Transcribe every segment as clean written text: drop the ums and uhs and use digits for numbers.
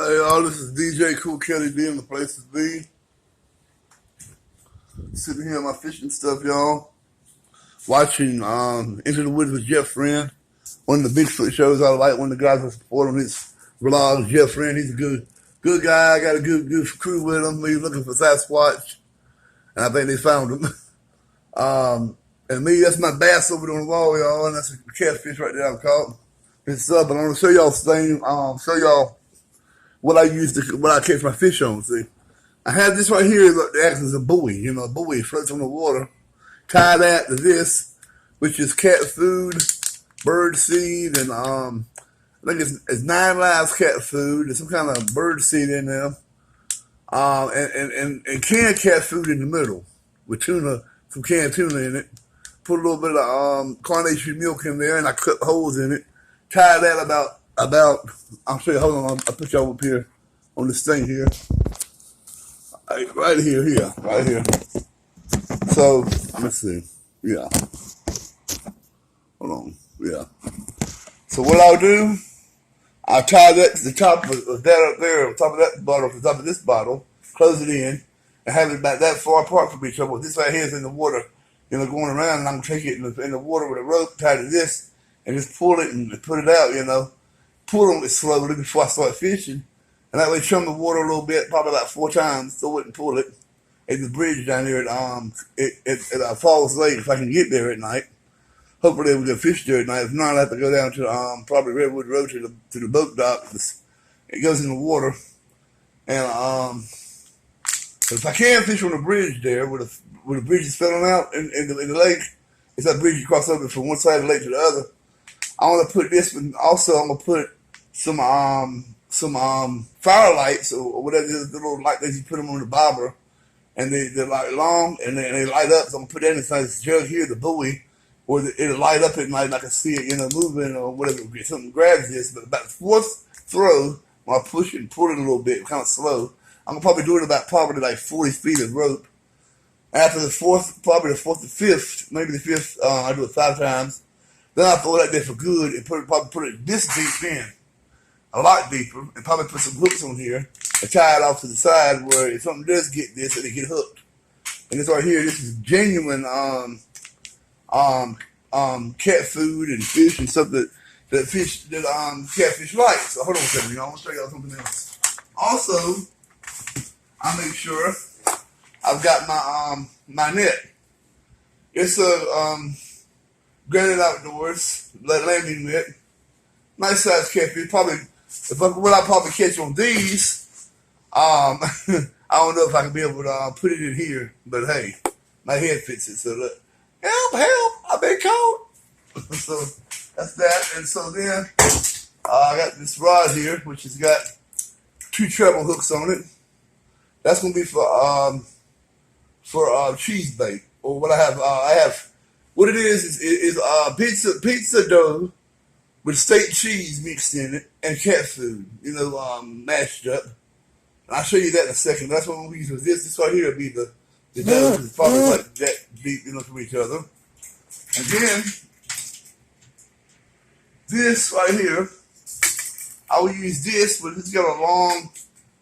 Hey y'all, this is DJ Cool Kelly D in the Places B. Sitting here on my fishing stuff, y'all. Watching Into the Woods with Jeff Friend. One of the Bigfoot shows I like. One of the guys I support on his vlogs, Jeff Friend. He's a good guy. Got a good crew with him. He's looking for Sasquatch. And I think they found him. And me, that's my bass over there on the wall, y'all. And that's a catfish right there I caught. It's up, but I'm gonna show y'all thing. Show y'all what I catch my fish on. See, I have this right here that acts as a buoy. You know, a buoy floats on the water. Tie that to this, which is cat food, bird seed, and I think it's 9 lives cat food. There's some kind of bird seed in there, and canned cat food in the middle with tuna, some canned tuna in it. Put a little bit of carnation milk in there, and I cut holes in it. Tie that about. I'll show you. Hold on. I'll put y'all up here on this thing here. Right here. So let's see. Yeah. Hold on. Yeah. So what I'll do, I'll tie that to the top of that up there, on top of that bottle, to the top of this bottle, close it in, and have it about that far apart from each other. This right here is in the water, going around, and I'm gonna take it in the water with a rope tied to this, and just pull it and put it out, Pull on it slowly before I start fishing. And that way chum the water a little bit, probably about 4 times, throw it and pull it. At the bridge down there at Falls Lake, if I can get there at night. Hopefully we'll get fish there at night. If not, I'll have to go down to probably Redwood Road to the boat dock. It goes in the water. And if I can fish on the bridge there, where the bridge is filling out in the lake, it's that bridge you cross over from one side of the lake to the other. I want to put this one. Also, I'm gonna put some fire lights or whatever the little light things you put them on the bobber, and they're like long and they light up. So I'm gonna put that inside this jug here, the buoy, where it'll light up at night and I can see it, moving or whatever. Something grabs this, but about the 4th throw, when I push it and pull it a little bit, kind of slow, I'm gonna probably do it about probably like 40 feet of rope. After the 4th, probably the 4th to 5th, maybe the 5th, I do it 5 times. Then I throw it out there for good and probably put it this deep in, a lot deeper, and probably put some hooks on here and tie it off to the side where if something does get this, it'll get hooked. And this right here, this is genuine cat food and fish and stuff that catfish like. So hold on a second, y'all. I want to show y'all something else. Also, I make sure I've got my net. It's a Granite Outdoors landing net. Nice size catfish. Probably, what I probably catch on these, I don't know if I can be able to put it in here, but hey, my head fits it. So look, help! I've been caught. So that's that. And so then I got this rod here, which has got 2 treble hooks on it. That's gonna be for cheese bait, or what I have. What it is pizza dough with steak cheese mixed in it and cat food, mashed up. And I'll show you that in a second. That's what we use with this. This right here will be the dough, because it's probably like that deep, from each other. And then this right here, I will use this, but it's got a long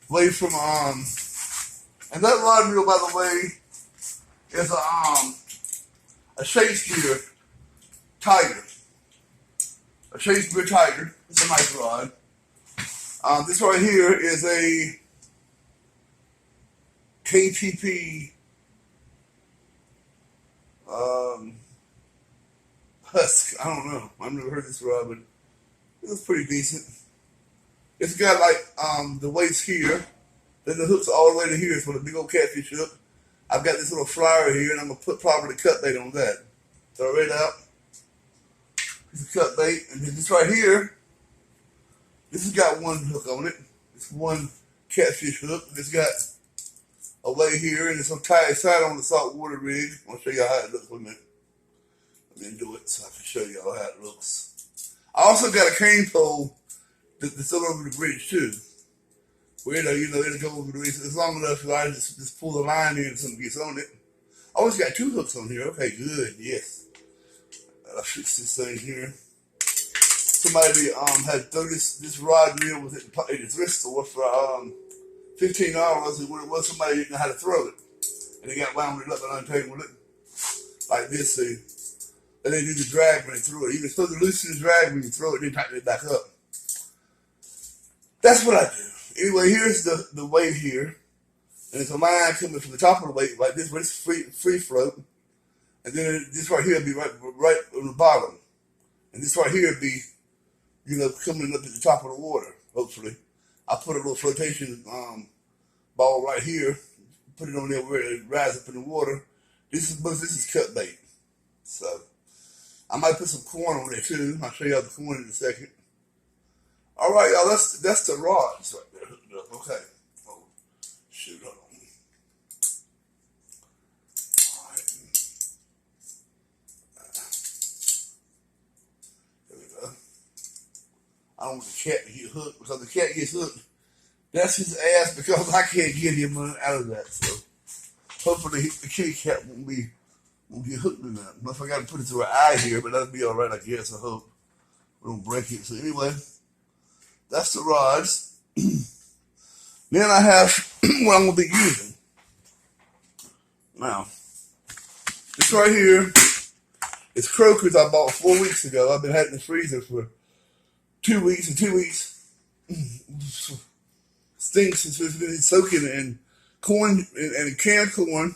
way from and that rod reel, by the way, is a Shakespeare Tiger. A Shakespeare Tiger. It's a nice rod. This right here is a KTP Husk. I don't know. I've never heard this rod, but it was pretty decent. It's got like the weights here. Then the hook's all the way to here. It's for the big old catfish hook. I've got this little flyer here, and I'm going to put probably cut bait on that. Throw it out. This is cut bait. And then this right here, this has got 1 hook on it. It's 1 catfish hook. It's got a way here, and it's going to tie it side on the saltwater rig. I'll show you how it looks in a minute. Let me do it so I can show you all how it looks. I also got a cane pole that's all over the bridge, too. Where it'll go over the bridge. It's long enough that I just pull the line in and something gets on it. I always got 2 hooks on here. Okay, good. Yes. I'll fix this thing here. somebody had thrown this rod reel with it in the thrift store for $15, and when it was, somebody didn't know how to throw it, and they got wound it up and untangled it like this. See, and they do the drag when they threw it. You can throw the loosen the drag when you throw it, then tighten it back up. That's what I do. Anyway, here's the weight here, and it's a line coming from the top of the weight like this, where it's free float, and then this right here will be right on the bottom, and this right here will be, you know, coming up at the top of the water. Hopefully, I put a little flotation ball right here, put it on there where it rises up in the water. This is cut bait, so I might put some corn on there too. I'll show you how the corn in a second. All right, y'all. That's the rods right there hooked up. Okay. Oh, shoot, hold on. All right. There we go. I don't want the cat to get hooked, because if the cat gets hooked, that's his ass, because I can't get him out of that. So hopefully the kitty cat won't get hooked in that. Unless I got to put it through her eye here, but that'll be all right, I guess. I hope we don't break it. So anyway, that's the rods. Then I have what I'm gonna be using. Now, this right here is croakers I bought 4 weeks ago. I've been having in the freezer for 2 weeks, and 2 weeks stinks. It's been soaking in corn and canned corn,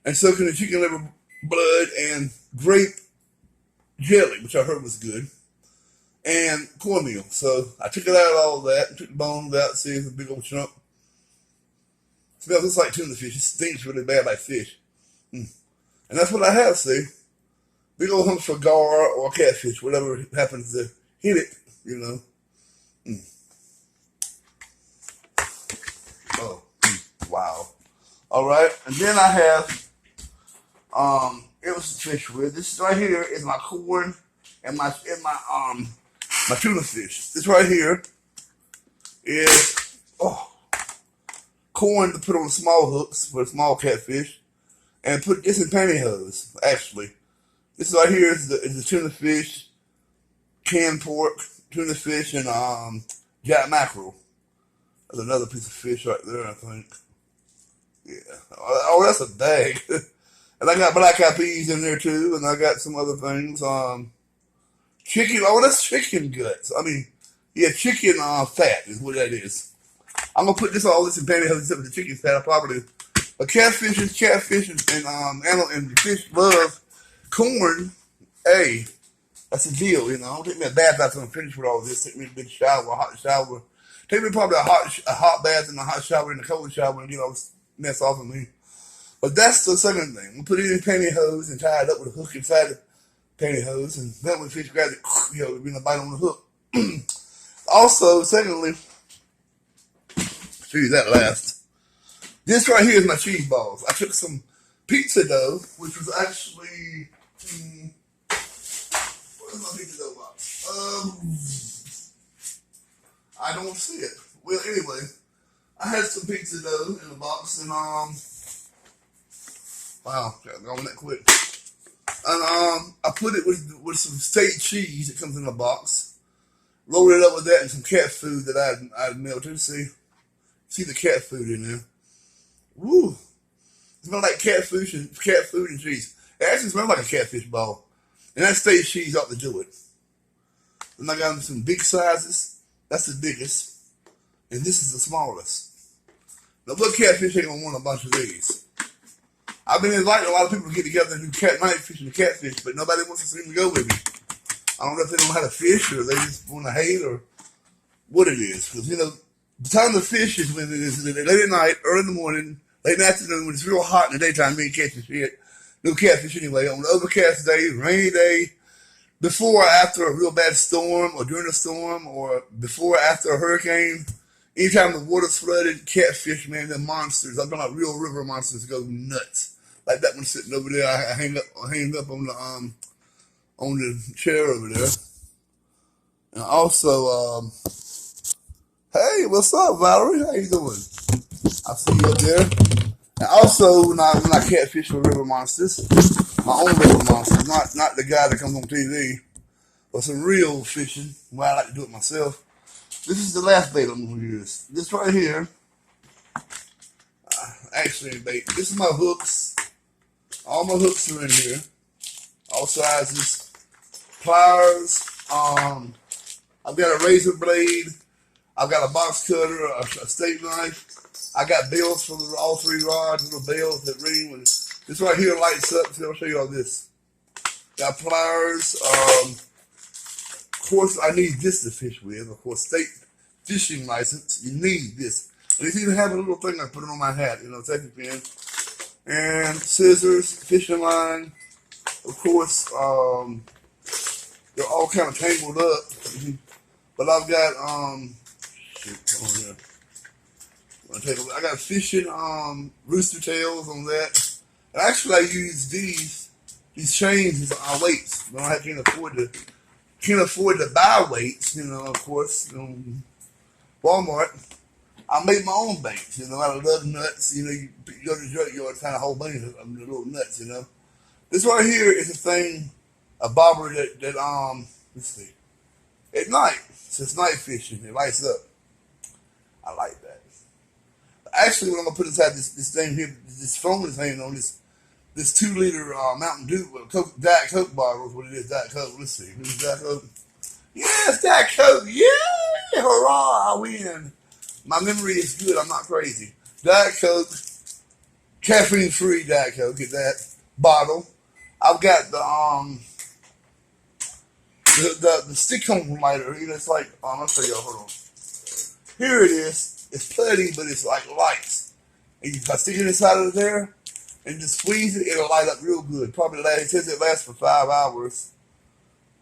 and soaking in chicken liver blood and grape jelly, which I heard was good, and cornmeal. So I took it out of all that, took the bones out, see it's a big old chunk. Smells just like tuna fish. It stinks really bad like fish. And that's what I have, see. Big old hunks for gar or catfish, whatever happens to hit it, you know. Wow. All right, and then I have it was fish with. This right here is my corn and my tuna fish. This right here is corn to put on small hooks for small catfish, and put this in pantyhose. Actually, this right here is the tuna fish, canned pork, tuna fish, and jack mackerel. There's another piece of fish right there, I think. Yeah. Oh, that's a bag. And I got black eyed peas in there too, and I got some other things. Chicken. Oh, that's chicken guts. I mean, yeah, chicken fat is what that is. I'm gonna put all this in pantyhose except for the chicken fat. I probably, but catfish and the fish love corn. Hey, that's the deal, you know. Don't take me a bath after I'm finished with all this. Take me a big shower, a hot shower. Take me probably a hot bath and a hot shower and a cold shower and get all this mess off of me. But that's the second thing. We'll put it in pantyhose and tie it up with a hook inside the pantyhose, and then when the fish grabs it, you know, we're gonna bite on the hook. Also, secondly, show you that last. This right here is my cheese balls. I took some pizza dough, which was actually where's my pizza dough box? I don't see it. Well, anyway, I had some pizza dough in the box, and wow, got going that quick. And I put it with some state cheese that comes in a box. Loaded it up with that and some cat food that I'd melted. See the cat food in there. Woo! It smells like cat food and cheese. It actually smells like a catfish ball. And that state cheese ought to do it. Then I got some big sizes. That's the biggest. And this is the smallest. Now, what catfish ain't gonna want a bunch of these? I've been inviting a lot of people to get together and do night fishing and catfish, but nobody wants to seem to go with me. I don't know if they don't know how to fish, or they just want to hate, or what it is. Because, you know, the time to fish is when it is late at night, early in the morning, late in the afternoon, when it's real hot in the daytime, you ain't catching shit. No catfish anyway. On the overcast day, rainy day, before or after a real bad storm, or during a storm, or before or after a hurricane, anytime the water's flooded, catfish, man, they're monsters. I'm talking about real river monsters go nuts. Like that one sitting over there. I hang up on the chair over there. And also, hey, what's up, Valerie? How you doing? I see you up there. And also, when I catfish with river monsters, my own river monsters, not the guy that comes on TV. or some real fishing, where I like to do it myself. This is the last bait I'm going to use. This right here, actually bait. This is my hooks. All my hooks are in here, all sizes. Pliers. I've got a razor blade. I've got a box cutter, a steak knife. I got bells for all three rods, little bells that ring. When this right here lights up. So I'll show you all this. Got pliers. Of course, I need this to fish with. Of course, state fishing license. You need this. And it's even have a little thing I put it on my hat. You know, taking pin. And scissors, fishing line. Of course, they're all kind of tangled up. But I've got shit, I got fishing rooster tails on that. And actually I use these chains as weights. I can't afford to buy weights, you know, of course. Walmart. I made my own baits, you know. I love nuts, you know. You go to the junkyard, find a whole bunch of them, little nuts, you know. This right here is a thing, a bobber that let's see, at night. So it's night fishing. It lights up. I like that. Actually, what I'm gonna put inside this thing here, this phone is hanging on this 2 liter Mountain Dew Diet Coke bottle is what it is. Diet Coke. Let's see. Is Diet Coke? Yes, Diet Coke. Yeah, hurrah! I win. My memory is good. I'm not crazy. Diet Coke, caffeine free Diet Coke. Get that bottle. I've got the stick on lighter. You know, it's like I'll show y'all. Hold on. Here it is. It's putty, but it's like lights. And you stick it inside of there and just squeeze it. It'll light up real good. Probably it says it lasts for 5 hours,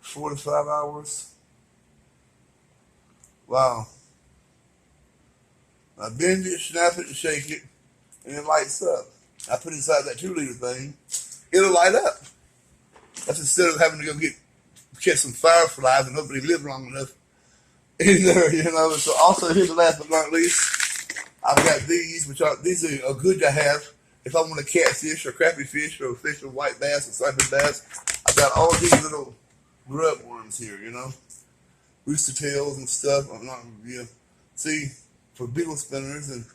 4 to 5 hours. Wow. I bend it, snap it, and shake it, and it lights up. I put it inside that 2 liter thing. It'll light up. That's instead of having to go catch some fireflies and hopefully live long enough in there, you know. So also, here's the last but not least, I've got these, these are good to have if I want to catfish or crappie fish or fish with white bass or striped bass. I've got all these little grub worms here, you know, rooster tails and stuff. I'm not, yeah. See, for beetle spinners and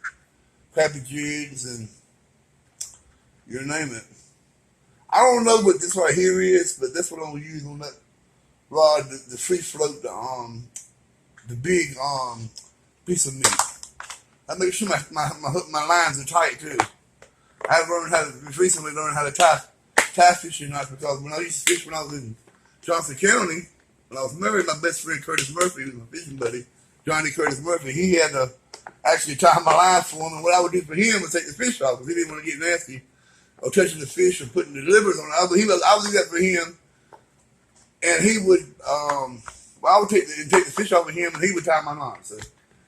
crappie jigs and you name it. I don't know what this right here is, but that's what I'm gonna use on that rod, the free float, the big piece of meat. I make sure my lines are tight too. I've recently learned how to tie fishing knots, because when I used to fish when I was in Johnson County, when I was married, my best friend Curtis Murphy, who was my fishing buddy, Johnny Curtis Murphy, he had to actually tie my line for him, and what I would do for him was take the fish off, because he didn't want to get nasty or touching the fish or putting the livers on it. I would do that for him, and he would, I would take the fish off of him, and he would tie my knot. So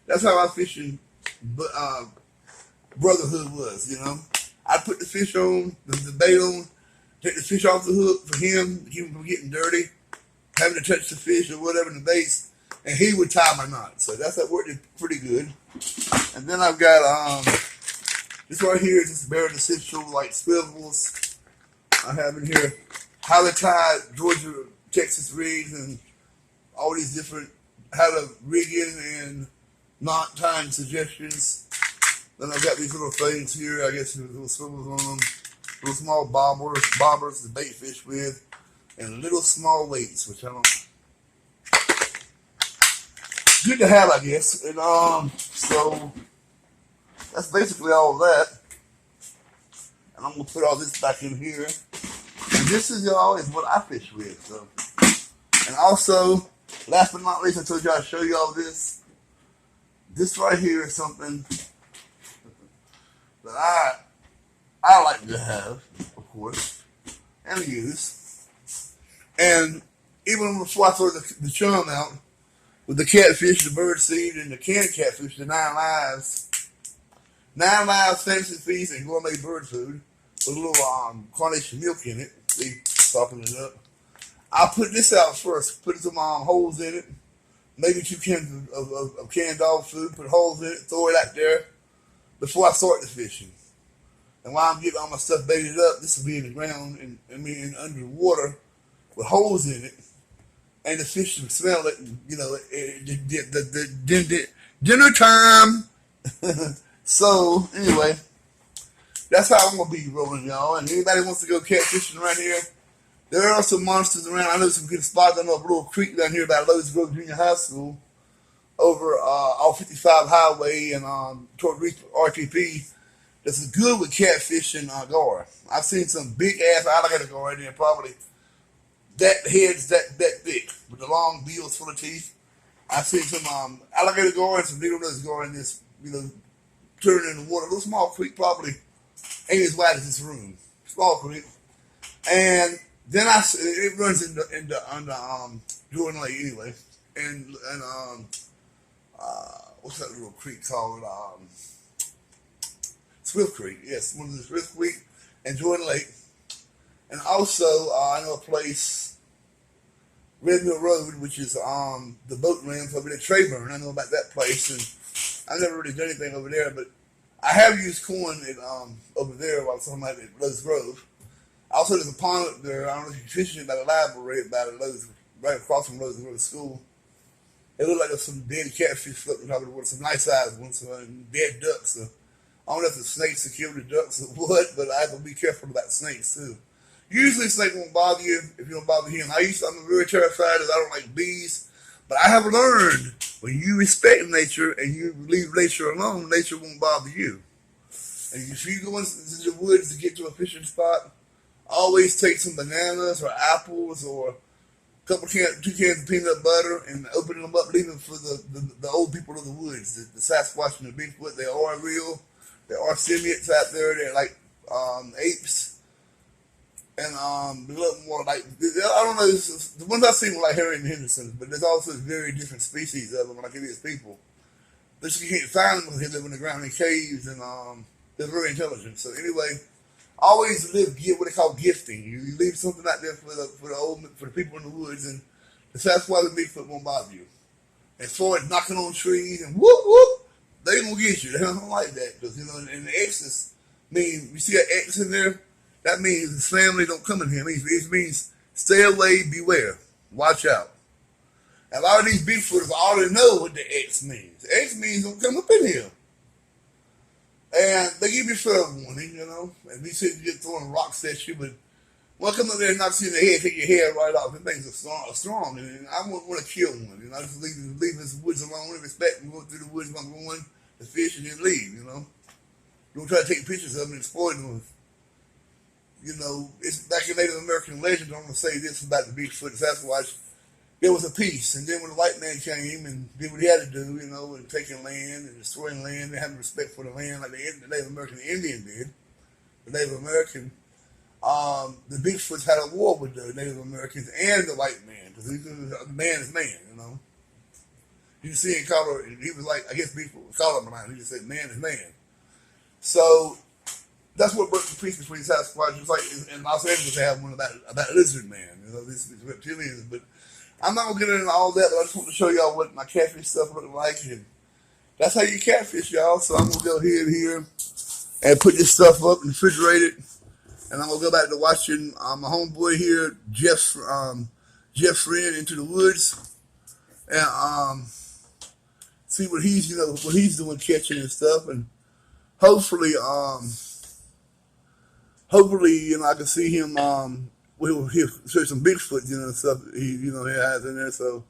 that's how our fishing brotherhood was, you know. I'd put the fish on, the bait on, take the fish off the hook for him, to keep him from getting dirty, having to touch the fish or whatever in the baits, and he would tie my knot. So that worked pretty good. And then I've got this right here is just bare essential like swivels. I have in here highly tied Georgia, Texas rigs, and all these different how to rig in and knot tying suggestions. Then I've got these little things here, I guess with little swivels on them, little small bobbers to bait fish with, and little small weights, which I don't. Good to have, I guess. And so that's basically all of that. And I'm gonna put all this back in here. And this is what I fish with. So, and also, last but not least, I told you I'd show you all this. This right here is something that I like to have, of course, and use. And even before I throw the chum out, with the catfish, the bird seed, and the canned catfish, the 9 lives. 9 lives fancy feast and gourmet bird food with a little carnation milk in it. See, soften it up. I'll put this out first. Put some holes in it. Maybe 2 cans of canned dog food. Put holes in it. Throw it out there before I start the fishing. And while I'm getting all my stuff baited up, this will be in the ground and underwater with holes in it. and the fish would smell it. You know, the dinner time. So anyway, that's how I'm gonna be rolling, y'all. And anybody wants to go catfishing around here, there are some monsters around. I know some good spots. I know a little creek down here by Lowe's Grove Junior High School, over off 55 Highway and toward RTP. That's good with catfishing gar. I've seen some big ass alligator gar in there, probably that heads that thick with the long bills full of teeth. I've seen some alligator gar and some little gar in this, turning in the water. A little small creek, probably ain't as wide as this room. Small creek, and then it runs into Jordan Lake anyway, and what's that little creek called? Swift Creek. Yes, one of the Swift Creek and Jordan Lake, and also I know a place, Red Mill Road, which is the boat ramp over there, Trayburn. I know about that place, and I've never really done anything over there, but I have used corn over there while something like at Lowe's Grove. Also, there's a pond up there. I don't know if you're fishing by the library, by the Lowe's, right across from Lowe's Grove School. It looked like there's some dead catfish floating over the water, some nice sized ones, dead ducks. So I don't know if the snakes have killed the ducks or what, but I have to be careful about snakes too. Usually, a snake won't bother you if you don't bother him. I'm very terrified as I don't like bees, but I have learned when you respect nature and you leave nature alone, nature won't bother you. And if you go into the woods to get to a fishing spot, always take some bananas or apples or two cans of peanut butter and open them up, leave them for the old people of the woods, the Sasquatch and the Bigfoot. They are real. There are simians out there. They're like apes. And a little more like, I don't know, the ones I've seen were like Harry and Henderson, but there's also very different species of them, like it is people. But you can't find them because they live in the ground in caves, and they're very intelligent. So anyway, always what they call gifting. You leave something out there for the people in the woods, and that's why the Bigfoot won't bother you. As far as knocking on trees and whoop whoop, they gonna get you. They don't like that because and the X's mean you see an X in there. That means his family don't come in here. It means stay away, beware, watch out. And a lot of these Bigfooters already know what the X means. The X means don't come up in here. And they give you fair warning, and we said you get throwing rocks at you, but when I come up there and knock you in the head, take your head right off, the things are strong, and I wouldn't want to kill one, I just leave this woods alone and respect and go through the woods when I'm going to fish and then leave, Don't try to take pictures of them and exploit them. It's back in Native American legend. I'm going to say this about the Bigfoot, the Sasquatch. There was a peace, and then when the white man came and did what he had to do, and taking land and destroying land and having respect for the land like the Native American Indian did, the Native American, the Bigfoots had a war with the Native Americans and the white man, because man is man, You see in Colorado, he was like, I guess Bigfoot was Colorado, he just said man is man. So that's what broke the peace between Sasquatch. It's like in Los Angeles they have one about lizard man, these reptilians. But I'm not gonna get into all that. But I just want to show y'all what my catfish stuff look like, and that's how you catfish, y'all. So I'm gonna go ahead here and put this stuff up and refrigerate it, and I'm gonna go back to watching my homeboy here, Jeff Friend, Into the Woods, and see what he's doing catching and stuff, and hopefully I can see him. He'll show some Bigfoot, stuff he has in there. So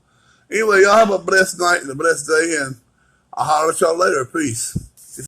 anyway, y'all have a blessed night and a blessed day, and I'll holler at y'all later. Peace.